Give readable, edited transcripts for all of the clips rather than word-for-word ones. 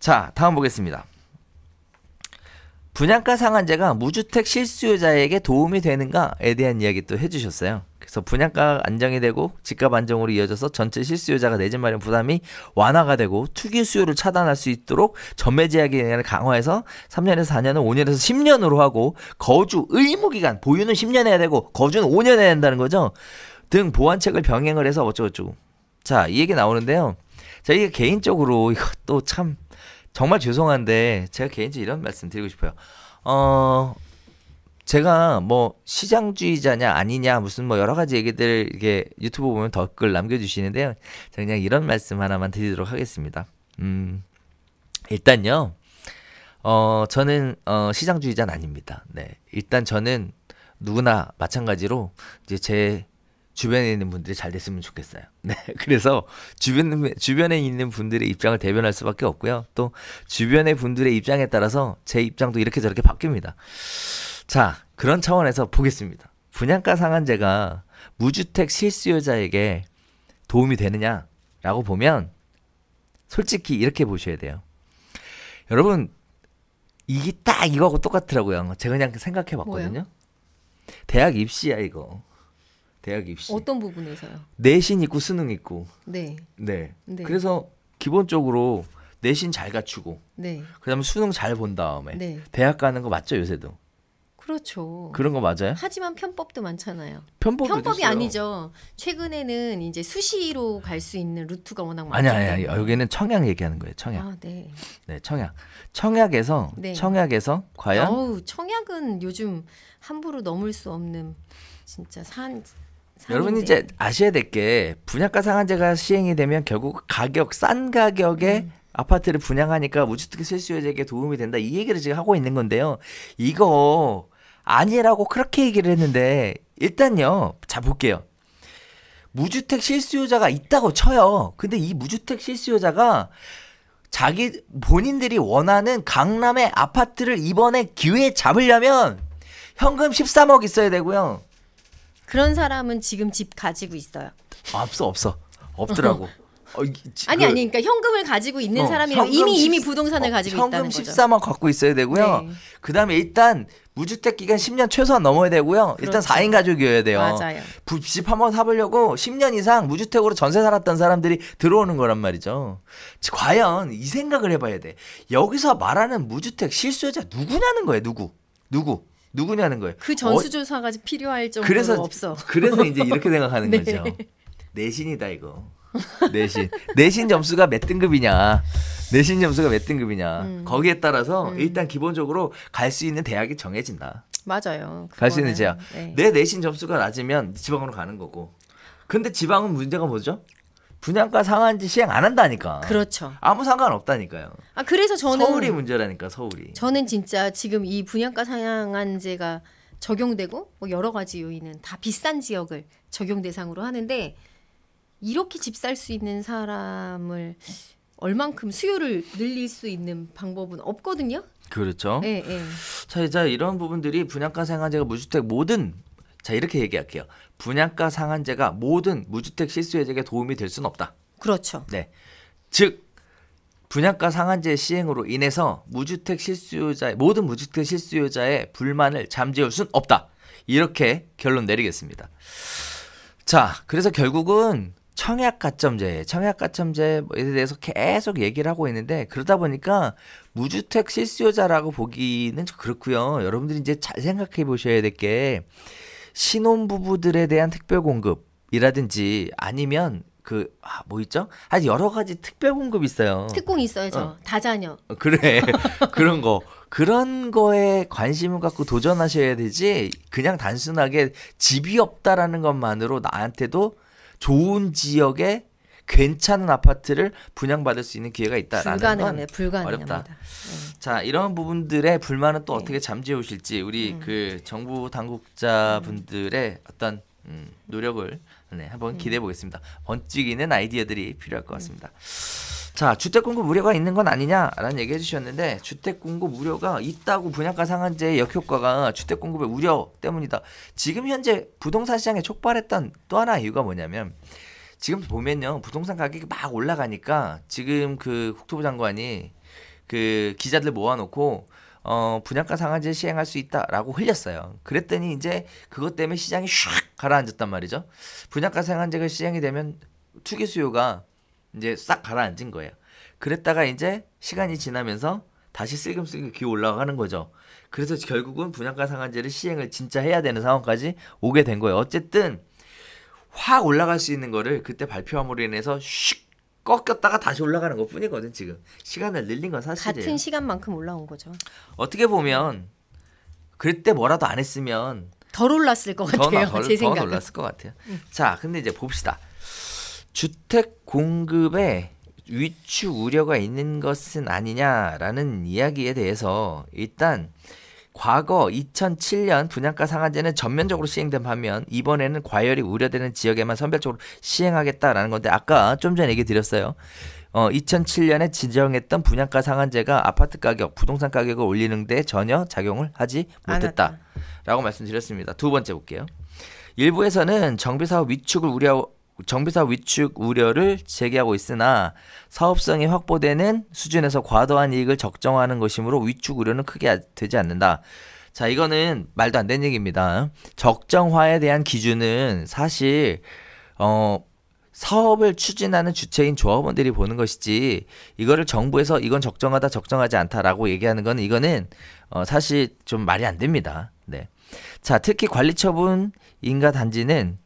자, 다음 보겠습니다. 분양가 상한제가 무주택 실수요자에게 도움이 되는가에 대한 이야기 또 해주셨어요. 그래서 분양가 안정이 되고 집값 안정으로 이어져서 전체 실수요자가 내 집 마련 부담이 완화가 되고 투기 수요를 차단할 수 있도록 전매 제약을 강화해서 3년에서 4년을 5년에서 10년으로 하고 거주 의무기간 보유는 10년 해야 되고 거주는 5년 해야 된다는 거죠. 등 보완책을 병행을 해서 어쩌고저쩌고. 자, 이 얘기 나오는데요. 자, 이게 개인적으로 이것도 참 정말 죄송한데 제가 개인적으로 이런 말씀 드리고 싶어요. 제가 뭐 시장주의자냐 아니냐 무슨 뭐 여러 가지 얘기들 이게 유튜브 보면 댓글 남겨주시는데요. 제가 그냥 이런 말씀 하나만 드리도록 하겠습니다. 일단요. 저는 시장주의자는 아닙니다. 네. 일단 저는 누구나 마찬가지로 이제 제 주변에 있는 분들이 잘 됐으면 좋겠어요. 네, 그래서 주변에 있는 분들의 입장을 대변할 수밖에 없고요. 또 주변의 분들의 입장에 따라서 제 입장도 이렇게 저렇게 바뀝니다. 자, 그런 차원에서 보겠습니다. 분양가 상한제가 무주택 실수요자에게 도움이 되느냐라고 보면 솔직히 이렇게 보셔야 돼요. 여러분, 이게 딱 이거하고 똑같더라고요. 제가 그냥 생각해 봤거든요. 뭐요? 대학 입시야 이거. 대학 입시. 어떤 부분에서요? 내신 있고 수능 있고. 네. 네. 네. 그래서 기본적으로 내신 잘 갖추고 네. 그다음에 수능 잘 본 다음에 네. 대학 가는 거 맞죠, 요새도? 그렇죠. 그런 거 맞아요? 하지만 편법도 많잖아요. 편법이 편법이 있어요. 아니죠. 최근에는 이제 수시로 갈 수 있는 루트가 워낙 아니 많잖아요. 여기는 청약 얘기하는 거예요. 청약. 아, 네. 네, 청약. 청약에서 네. 과연 어우, 청약은 요즘 함부로 넘을 수 없는 진짜 여러분 이제 아셔야 될 게 분양가 상한제가 시행이 되면 결국 싼 가격에 아파트를 분양하니까 무주택 실수요자에게 도움이 된다. 이 얘기를 지금 하고 있는 건데요. 이거 아니라고 그렇게 얘기를 했는데 일단요. 자 볼게요. 무주택 실수요자가 있다고 쳐요. 근데 이 무주택 실수요자가 본인들이 원하는 강남의 아파트를 이번에 기회에 잡으려면 현금 13억 있어야 되고요. 그런 사람은 지금 집 가지고 있어요. 없어. 없더라고. 아니 그러니까 현금을 가지고 있는 사람이랑 이미 부동산을 가지고 있다는 거죠. 현금 13억 갖고 있어야 되고요. 네. 그다음에 일단 무주택 기간 10년 최소한 넘어야 되고요. 일단 그렇죠. 4인 가족이어야 돼요. 맞아요. 집 한번 사보려고 10년 이상 무주택으로 전세 살았던 사람들이 들어오는 거란 말이죠. 과연 이 생각을 해봐야 돼. 여기서 말하는 무주택 실수요자 누구냐는 거예요. 누구냐는 거예요. 그 전수조사가 필요할 정도로 없어. 그래서 이제 이렇게 생각하는 네. 거죠. 내신이다 이거. 내신 점수가 몇 등급이냐. 거기에 따라서 일단 기본적으로 갈 수 있는 대학이 정해진다. 맞아요. 갈 수 있는 대학. 네. 내 내신 점수가 낮으면 지방으로 가는 거고. 근데 지방은 문제가 뭐죠? 분양가 상한제 시행 안 한다니까. 그렇죠. 아무 상관없다니까요. 그래서 서울이 문제라니까, 서울이. 저는 진짜 지금 이 분양가 상한제가 적용되고 뭐 여러 가지 요인은 다 비싼 지역을 적용 대상으로 하는데 이렇게 집 살 수 있는 사람을 얼만큼 수요를 늘릴 수 있는 방법은 없거든요. 그렇죠. 네. 자, 이런 부분들이 분양가 상한제가 무주택 이렇게 얘기할게요. 분양가 상한제가 모든 무주택 실수요자에게 도움이 될 수는 없다. 그렇죠. 네. 즉 분양가 상한제 시행으로 인해서 모든 무주택 실수요자의 불만을 잠재울 수는 없다. 이렇게 결론 내리겠습니다. 자, 그래서 결국은 청약가점제에 대해서 계속 얘기를 하고 있는데 그러다 보니까 무주택 실수요자라고 보기는 좀 그렇고요. 여러분들이 이제 잘 생각해 보셔야 될 게 신혼부부들에 대한 특별공급이라든지 아니면 뭐 있죠? 여러 가지 특별공급 있어요. 특공 있어야죠. 다자녀. 그래. 그런 거에 관심을 갖고 도전하셔야 되지 그냥 단순하게 집이 없다라는 것만으로 나한테도 좋은 지역에 괜찮은 아파트를 분양받을 수 있는 기회가 있다라는 건 불가능합니다. 어렵다. 자, 이런 부분들의 불만은 또 네. 어떻게 잠재우실지 우리 정부 당국자분들의 어떤 노력을 한번 기대해 보겠습니다. 번쩍이는 아이디어들이 필요할 것 같습니다. 자, 주택 공급 우려가 있는 건 아니냐라는 얘기 해주셨는데 주택 공급 우려가 있다고 분양가 상한제의 역효과가 주택 공급의 우려 때문이다. 지금 현재 부동산 시장에 촉발했던 또 하나의 이유가 뭐냐면 지금 보면요 부동산 가격이 막 올라가니까 지금 국토부 장관이 그 기자들 모아놓고 분양가 상한제 시행할 수 있다라고 흘렸어요. 그랬더니 이제 그것 때문에 시장이 샥 가라앉았단 말이죠. 분양가 상한제가 시행이 되면 투기 수요가 이제 싹 가라앉은 거예요. 그랬다가 이제 시간이 지나면서 다시 슬금슬금 기어 올라가는 거죠. 그래서 결국은 분양가 상한제를 시행을 진짜 해야 되는 상황까지 오게 된 거예요. 어쨌든 확 올라갈 수 있는 거를 그때 발표함으로 인해서 슉 꺾였다가 다시 올라가는 것 뿐이거든. 지금 시간을 늘린 건 사실이에요. 같은 시간만큼 올라온 거죠. 어떻게 보면 그때 뭐라도 안 했으면 덜 올랐을 것 같아요. 제 더 생각은. 올랐을 것 같아요. 자, 근데 이제 봅시다. 주택 공급에 위축 우려가 있는 것은 아니냐라는 이야기에 대해서 일단 과거 2007년 분양가 상한제는 전면적으로 시행된 반면 이번에는 과열이 우려되는 지역에만 선별적으로 시행하겠다라는 건데 아까 좀 전에 얘기 드렸어요. 2007년에 지정했던 분양가 상한제가 아파트 가격, 부동산 가격을 올리는 데 전혀 작용을 하지 못했다라고 말씀드렸습니다. 두 번째 볼게요. 일부에서는 정비사업 위축 우려를 제기하고 있으나 사업성이 확보되는 수준에서 과도한 이익을 적정하는 것이므로 위축 우려는 크게 되지 않는다. 자, 이거는 말도 안 되는 얘기입니다. 적정화에 대한 기준은 사실 사업을 추진하는 주체인 조합원들이 보는 것이지 이거를 정부에서 이건 적정하다 적정하지 않다라고 얘기하는 건 이거는 사실 좀 말이 안 됩니다. 네. 자, 특히 관리처분 인가 단지는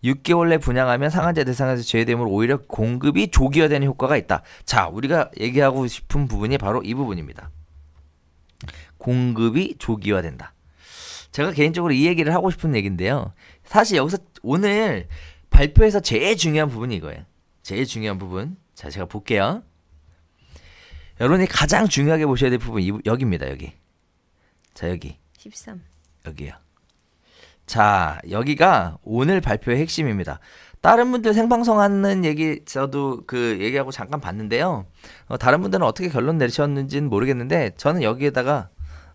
6개월 내 분양하면 상한제 대상에서 제외되므로 오히려 공급이 조기화되는 효과가 있다. 자, 우리가 얘기하고 싶은 부분이 바로 이 부분입니다. 공급이 조기화된다. 제가 개인적으로 이 얘기를 하고 싶은 얘기인데요. 사실 여기서 오늘 발표에서 제일 중요한 부분이 이거예요. 제일 중요한 부분. 자, 제가 볼게요. 여러분이 가장 중요하게 보셔야 될 부분 여기입니다. 여기. 자, 여기. 13. 여기요. 자, 여기가 오늘 발표의 핵심입니다. 다른 분들 생방송하는 얘기 저도 그 얘기하고 잠깐 봤는데요. 다른 분들은 어떻게 결론 내리셨는지는 모르겠는데 저는 여기에다가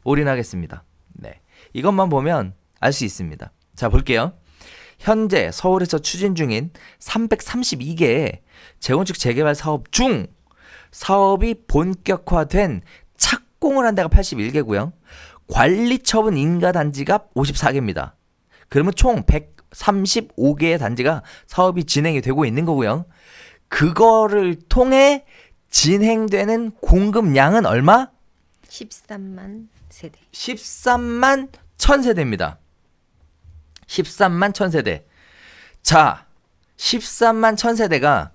올인하겠습니다. 네, 이것만 보면 알 수 있습니다. 자, 볼게요. 현재 서울에서 추진 중인 332개의 재건축 재개발 사업 중 사업이 본격화된 착공을 한 데가 81개고요. 관리처분 인가단지가 54개입니다. 그러면 총 135개의 단지가 사업이 진행이 되고 있는 거고요. 그거를 통해 진행되는 공급량은 얼마? 13만 세대. 13만 1000세대입니다. 13만 1000세대. 자, 13만 1000세대가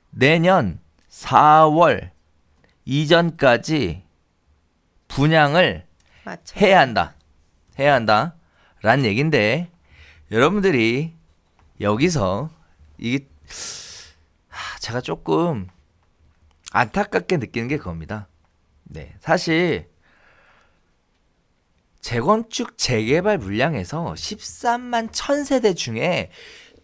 내년 4월 이전까지 분양을 맞죠. 해야 한다. 해야 한다. 라는 얘기인데 여러분들이 여기서 이게 제가 조금 안타깝게 느끼는 게 그겁니다. 네, 사실 재건축 재개발 물량에서 13만 1000세대 중에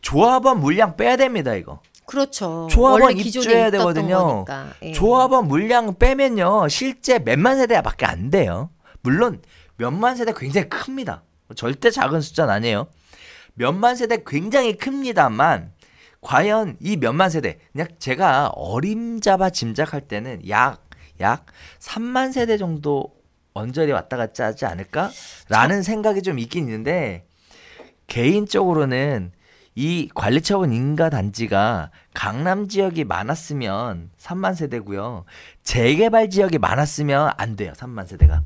조합원 물량 빼야 됩니다. 이거. 그렇죠. 조합원 원래 기존에 입주해야 있었던 되거든요. 거니까. 예. 조합원 물량 빼면요 실제 몇만 세대밖에 안 돼요. 물론 몇만 세대 굉장히 큽니다. 절대 작은 숫자는 아니에요. 몇만 세대 굉장히 큽니다만 과연 이 몇만 세대 그냥 제가 어림잡아 짐작할 때는 약 3만 세대 정도 언저리 왔다 갔다 하지 않을까라는 생각이 좀 있긴 있는데 개인적으로는 이 관리처분 인가 단지가 강남 지역이 많았으면 3만 세대고요. 재개발 지역이 많았으면 안 돼요. 3만 세대가.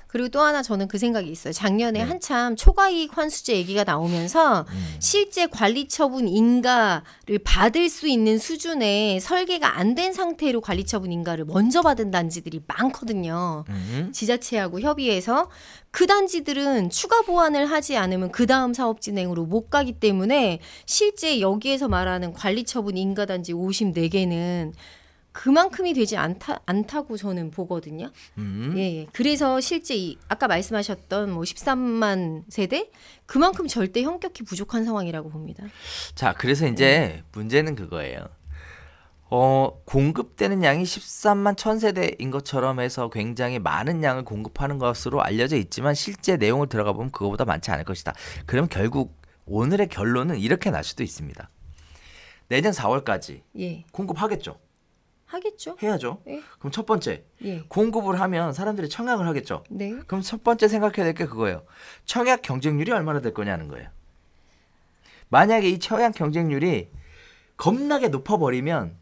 그리고 또 하나 저는 그 생각이 있어요. 작년에 네. 한참 초과이익 환수제 얘기가 나오면서 실제 관리처분 인가를 받을 수 있는 수준의 설계가 안 된 상태로 관리처분 인가를 먼저 받은 단지들이 많거든요. 지자체하고 협의해서 그 단지들은 추가 보완을 하지 않으면 그 다음 사업 진행으로 못 가기 때문에 실제 여기에서 말하는 관리처분 인가 단지 54개는 그만큼이 되지 않다고 저는 보거든요. 예. 그래서 실제 아까 말씀하셨던 뭐 13만 세대 그만큼 절대 현격히 부족한 상황이라고 봅니다. 자, 그래서 이제 문제는 그거예요. 공급되는 양이 13만 1000세대인 것처럼 해서 굉장히 많은 양을 공급하는 것으로 알려져 있지만 실제 내용을 들어가 보면 그거보다 많지 않을 것이다. 그럼 결국 오늘의 결론은 이렇게 날 수도 있습니다. 내년 4월까지 예. 공급하겠죠. 하겠죠. 해야죠. 예. 그럼 첫 번째, 예. 공급을 하면 사람들이 청약을 하겠죠. 네. 그럼 첫 번째 생각해야 될 게 그거예요. 청약 경쟁률이 얼마나 될 거냐는 거예요. 만약에 이 청약 경쟁률이 겁나게 높아버리면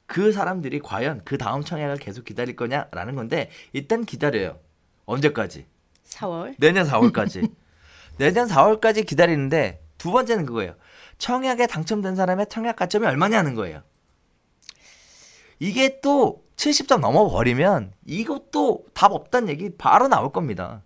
그 사람들이 과연 그 다음 청약을 계속 기다릴 거냐라는 건데 일단 기다려요. 언제까지? 4월. 내년 4월까지. 내년 4월까지 기다리는데 두 번째는 그거예요. 청약에 당첨된 사람의 청약 가점이 얼마냐는 거예요. 이게 또 70점 넘어버리면 이것도 답 없다는 얘기 바로 나올 겁니다.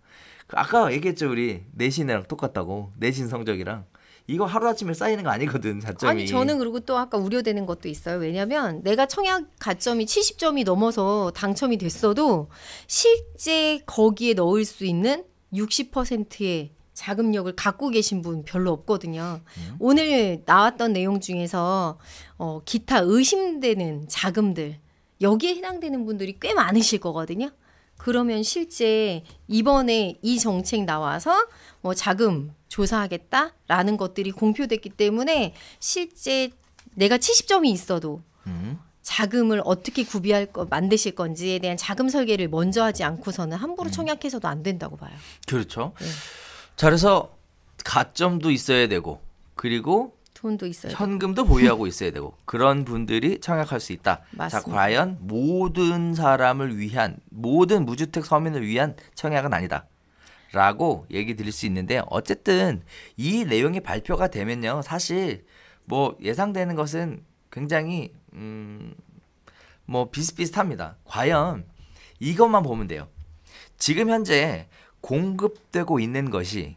아까 얘기했죠. 우리 내신이랑 똑같다고. 내신 성적이랑. 이거 하루아침에 쌓이는 거 아니거든. 자점이. 아니 저는 그리고 또 아까 우려되는 것도 있어요. 왜냐하면 내가 청약 가점이 70점이 넘어서 당첨이 됐어도 실제 거기에 넣을 수 있는 60%의 자금력을 갖고 계신 분 별로 없거든요. 오늘 나왔던 내용 중에서 기타 의심되는 자금들 여기에 해당되는 분들이 꽤 많으실 거거든요. 그러면 실제 이번에 이 정책 나와서 뭐 자금 조사하겠다라는 것들이 공표됐기 때문에 실제 내가 70점이 있어도 자금을 어떻게 만드실 건지에 대한 자금 설계를 먼저 하지 않고서는 함부로 청약해서도 안 된다고 봐요. 그렇죠. 네. 자, 그래서 가점도 있어야 되고 그리고 돈도 있어요. 현금도 보유하고 있어야 되고 그런 분들이 청약할 수 있다. 맞습니다. 자, 과연 모든 사람을 위한 모든 무주택 서민을 위한 청약은 아니다. 라고 얘기 드릴 수 있는데 어쨌든 이 내용이 발표가 되면요. 사실 뭐 예상되는 것은 굉장히 뭐 비슷비슷합니다. 과연 이것만 보면 돼요. 지금 현재 공급되는 것이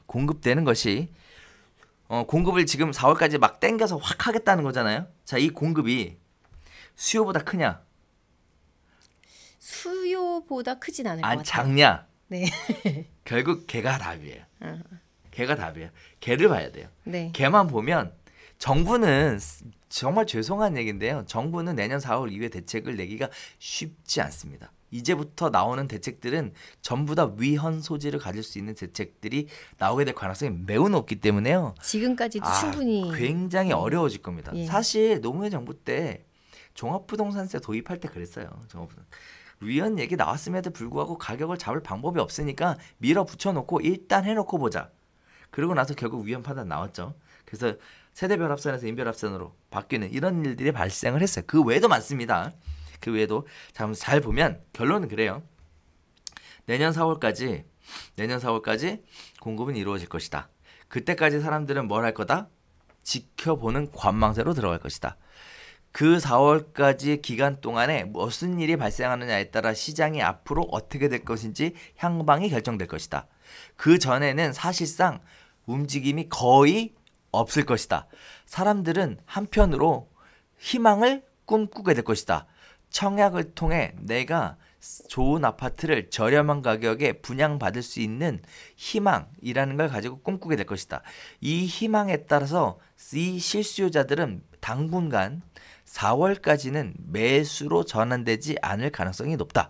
공급을 지금 4월까지 막 땡겨서 확 하겠다는 거잖아요. 자, 이 공급이 수요보다 크냐? 수요보다 크진 않을 것 같아요. 작냐? 네. 결국 걔가 답이에요. 걔가 답이에요. 걔를 봐야 돼요. 네. 걔만 보면 정부는 정말 죄송한 얘기인데요. 정부는 내년 4월 이후에 대책을 내기가 쉽지 않습니다. 이제부터 나오는 대책들은 전부 다 위헌 소지를 가질 수 있는 대책들이 나오게 될 가능성이 매우 높기 때문에요. 지금까지도 충분히 굉장히 어려워질 겁니다. 예. 사실 노무현 정부 때 종합부동산세 도입할 때 그랬어요. 위헌 얘기 나왔음에도 불구하고 가격을 잡을 방법이 없으니까 밀어붙여놓고 일단 해놓고 보자. 그러고 나서 결국 위헌 판단 나왔죠. 그래서 세대별합산에서 인별합산으로 바뀌는 이런 일들이 발생을 했어요. 그 외에도 많습니다. 그 외에도 잘 보면 결론은 그래요. 내년 4월까지 공급은 이루어질 것이다. 그때까지 사람들은 뭘 할 거다? 지켜보는 관망세로 들어갈 것이다. 그 4월까지 기간 동안에 무슨 일이 발생하느냐에 따라 시장이 앞으로 어떻게 될 것인지 향방이 결정될 것이다. 그 전에는 사실상 움직임이 거의 없을 것이다. 사람들은 한편으로 희망을 꿈꾸게 될 것이다. 청약을 통해 내가 좋은 아파트를 저렴한 가격에 분양받을 수 있는 희망이라는 걸 가지고 꿈꾸게 될 것이다. 이 희망에 따라서 이 실수요자들은 당분간 4월까지는 매수로 전환되지 않을 가능성이 높다.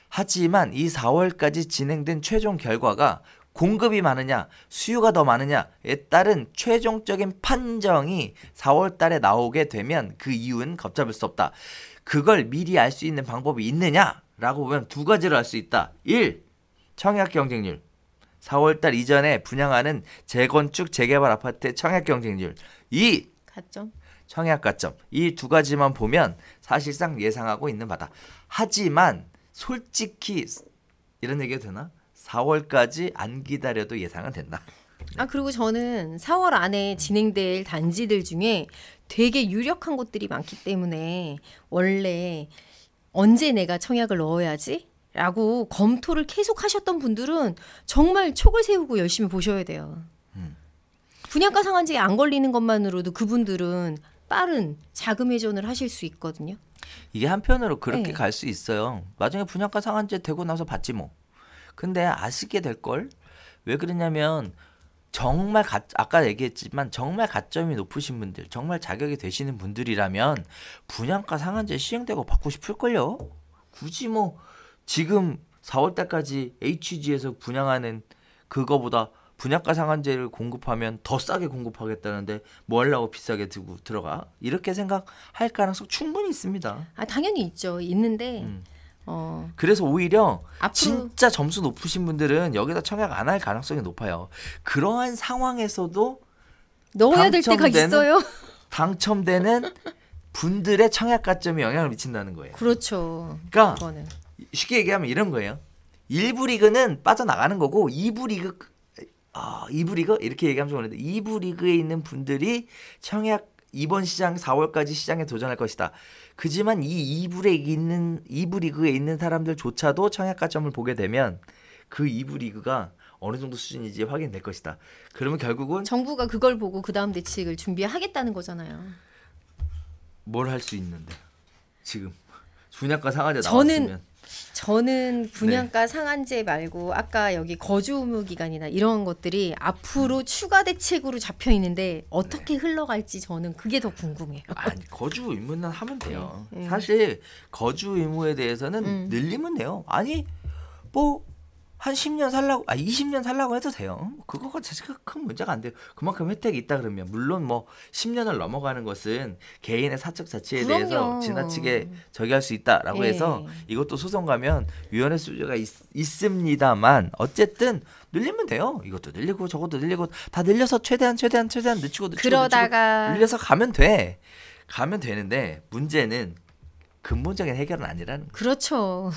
하지만 이 4월까지 진행된 최종 결과가 공급이 많으냐 수요가 더 많으냐에 따른 최종적인 판정이 4월 달에 나오게 되면 그 이유는 걷잡을 수 없다. 그걸 미리 알 수 있는 방법이 있느냐라고 보면 두 가지로 알 수 있다. 1. 청약 경쟁률. 4월 달 이전에 분양하는 재건축 재개발 아파트의 청약 경쟁률. 2. 가점. 청약 가점. 이 두 가지만 보면 사실상 예상하고 있는 바다. 하지만 솔직히 이런 얘기가 되나? 4월까지 안 기다려도 예상은 된다. 그리고 저는 4월 안에 진행될 단지들 중에 되게 유력한 곳들이 많기 때문에 원래 언제 내가 청약을 넣어야지? 라고 검토를 계속 하셨던 분들은 정말 촉을 세우고 열심히 보셔야 돼요. 분양가 상한제에 안 걸리는 것만으로도 그분들은 빠른 자금 회전을 하실 수 있거든요. 이게 한편으로 그렇게 네. 갈 수 있어요. 나중에 분양가 상한제 되고 나서 받지 뭐. 근데 아쉽게 될걸? 왜 그러냐면 정말 아까 얘기했지만 정말 가점이 높으신 분들, 정말 자격이 되시는 분들이라면 분양가 상한제 시행되고 받고 싶을걸요? 굳이 뭐 지금 4월 달까지 HG에서 분양하는 그거보다 분양가 상한제를 공급하면 더 싸게 공급하겠다는데 뭐 하려고 비싸게 두고 들어가? 이렇게 생각할 가능성 충분히 있습니다. 아 당연히 있죠. 있는데 그래서 오히려 앞으로 진짜 점수 높으신 분들은 여기다 청약 안 할 가능성이 높아요. 그러한 상황에서도 넣어야 될 때가 당첨되는- 있어요. 당첨되는 분들의 청약 가점이 영향을 미친다는 거예요. 그렇죠. 그러니까 그거는. 쉽게 얘기하면 이런 거예요. 1부 리그는 빠져나가는 거고 2부 리그 2부 리그 이렇게 얘기하면 좋은데 2부 리그에 있는 분들이 청약 이번 시장 4월까지 시장에 도전할 것이다. 그지만 이 2부 리그에 있는 사람들조차도 청약 가점을 보게 되면 그 2부 리그가 어느 정도 수준인지 확인될 것이다. 그러면 결국은 정부가 그걸 보고 그 다음 대책을 준비하겠다는 거잖아요. 뭘 할 수 있는데 지금 분양가 상한제 저는 나왔으면 저는 분양가 네. 상한제 말고 아까 여기 거주 의무 기간이나 이런 것들이 앞으로 추가 대책으로 잡혀 있는데 어떻게 흘러갈지 저는 그게 더 궁금해요. 아니 거주 의무는 하면 돼요. 네. 사실 거주 의무에 대해서는 늘리면 돼요. 아니 뭐 한 10년 살라고 20년 살라고 해도 돼요. 그거가 사실 큰 문제가 안 돼요. 그만큼 혜택이 있다 그러면 물론 뭐 10년을 넘어가는 것은 개인의 사적 자치에 그럼요. 대해서 지나치게 저기할 수 있다라고 예. 해서 이것도 소송 가면 위헌의 수주가 있습니다만 어쨌든 늘리면 돼요. 이것도 늘리고 저것도 늘리고 다 늘려서 최대한 늦추고 그러다가 늘려서 가면 돼. 가면 되는데 문제는 근본적인 해결은 아니라는 거예요. 그렇죠.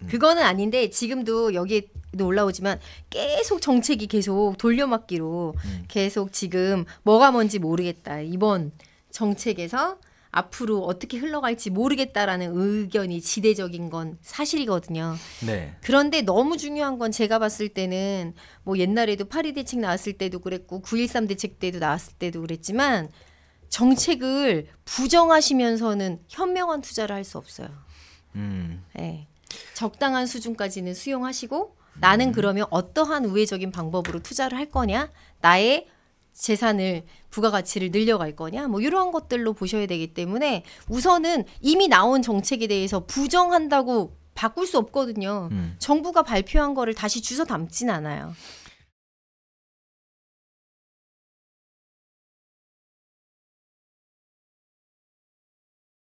그거는 아닌데 지금도 여기에도 올라오지만 계속 정책이 계속 돌려막기로 계속 지금 뭐가 뭔지 모르겠다. 이번 정책에서 앞으로 어떻게 흘러갈지 모르겠다라는 의견이 지대적인 건 사실이거든요. 네. 그런데 너무 중요한 건 제가 봤을 때는 뭐 옛날에도 8.2 대책 나왔을 때도 그랬고 9.13 대책 때도 나왔을 때도 그랬지만 정책을 부정하시면서는 현명한 투자를 할 수 없어요. 네. 적당한 수준까지는 수용하시고 나는 그러면 어떠한 우회적인 방법으로 투자를 할 거냐, 나의 재산을 부가가치를 늘려갈 거냐, 뭐 이러한 것들로 보셔야 되기 때문에 우선은 이미 나온 정책에 대해서 부정한다고 바꿀 수 없거든요. 정부가 발표한 거를 다시 주워 담진 않아요.